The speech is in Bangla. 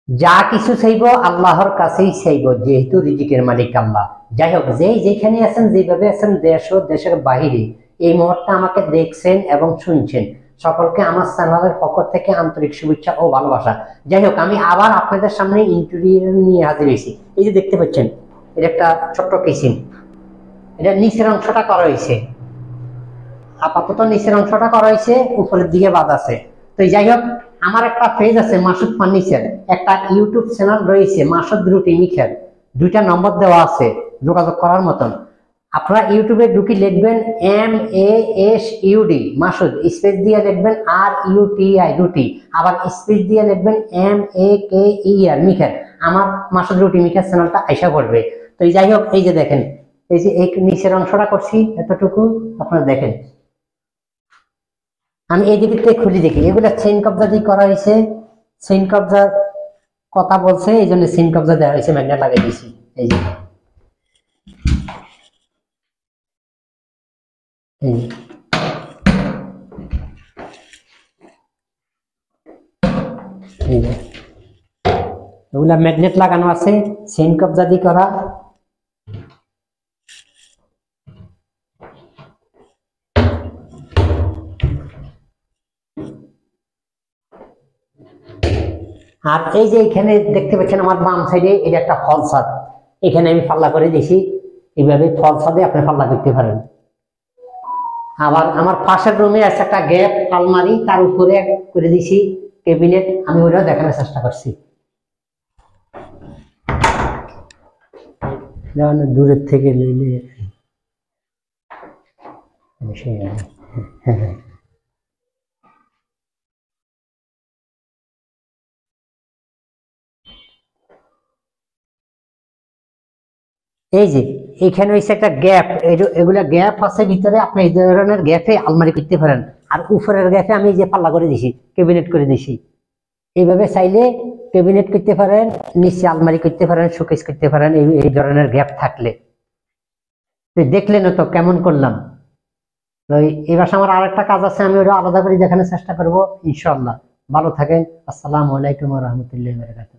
যা কিছু চাইব আল্লাহর কাছেই চাইব, যেহেতু রিজিকের মালিক আল্লাহ। যাই হোক, যেখানে আছেন, যেভাবে আছেন, দেশ ও দেশের বাহিরে এই মুহূর্তে আমাকে দেখছেন এবং শুনছেন, সকলকে আমার চ্যানেলের পক্ষ থেকে আন্তরিক শুভেচ্ছা ও ভালোবাসা। যাই হোক, আমি আবার আপনাদের সামনে ইন্টেরিয়র নিয়ে হাজির হয়েছি। এই যে দেখতে পাচ্ছেন, এটা একটা ছোট্ট কিচেন। এটা নিচের অংশটা করা হয়েছে, আপাতত নিচের অংশটা করা হয়েছে, উপরের দিকে বাদ আছে। তো যাই হোক, আমার একটা পেজ আছে মাসুদ ফার্নিচার, একটা ইউটিউব চ্যানেল রয়েছে মাসুদ রুটি মিখার, 2টা নম্বর দেওয়া আছে যোগাযোগ করার মতন। আপনারা ইউটিউবে ঢুকি লিখবেন MASUD মাসুদ, স্পেস দিয়ে লিখবেন RUTI রুটি, আবার স্পেস দিয়ে লিখবেন MAKER মিখার। আমার মাসুদ রুটি মিখার চ্যানেলটা আইসা পড়বে। তো যাই হোক, এই যে দেখেন, এই যে এই নিচের অংশটা করছি এতটুকু, আপনারা দেখেন। আমি এই দিকে খুলি দেখি, এগুলা চেইন কবজা দিয়ে করা হয়েছে। চেইন কবজার কথা বলছে, এই জন্য চেইন কবজা দেওয়া হয়েছে, ম্যাগনেট লাগিয়ে দিয়েছি। এই যে এগুলা ম্যাগনেট লাগানো আছে, চেইন কবজা দিয়ে করা। আর এই যে এখানে দেখতে পাচ্ছেন আমার বাম সাইডে, এটা একটা ফল ছাদ, এখানে আমি পাল্লা করে দিয়েছি। এইভাবে ফল ছাদে আপনি পাল্লা করতে পারেন। আবার আমার পাশের রুমে আছে একটা গ্যাপ আলমারি, তার উপরে করে দিয়েছি ক্যাবিনেট। আমি ওইটাও দেখানোর চেষ্টা করছি। দূরের থেকে নিলে এই যে এখানে হয়েছে একটা গ্যাপ, এগুলা গ্যাপ আছে ভিতরে, আপনি এই ধরনের গ্যাপে আলমারি করতে পারেন। আর উপরের গ্যাপে আমি যে পাল্লা করে দিছি, ক্যাবিনেট করে দিছি। এইভাবে চাইলে ক্যাবিনেট করতে পারেন, নিচে আলমারি করতে পারেন, শোকেস করতে পারেন, এই ধরনের গ্যাপ থাকলে। দেখলেন তো কেমন করলাম। তো এবার আমার আরেকটা কাজ আছে, আমি ওটা আলাদা করে দেখানোর চেষ্টা করবো ইনশাআল্লাহ। ভালো থাকেন। আসসালামু আলাইকুম ওয়া রাহমাতুল্লাহি ওয়া বারাকাতুহু।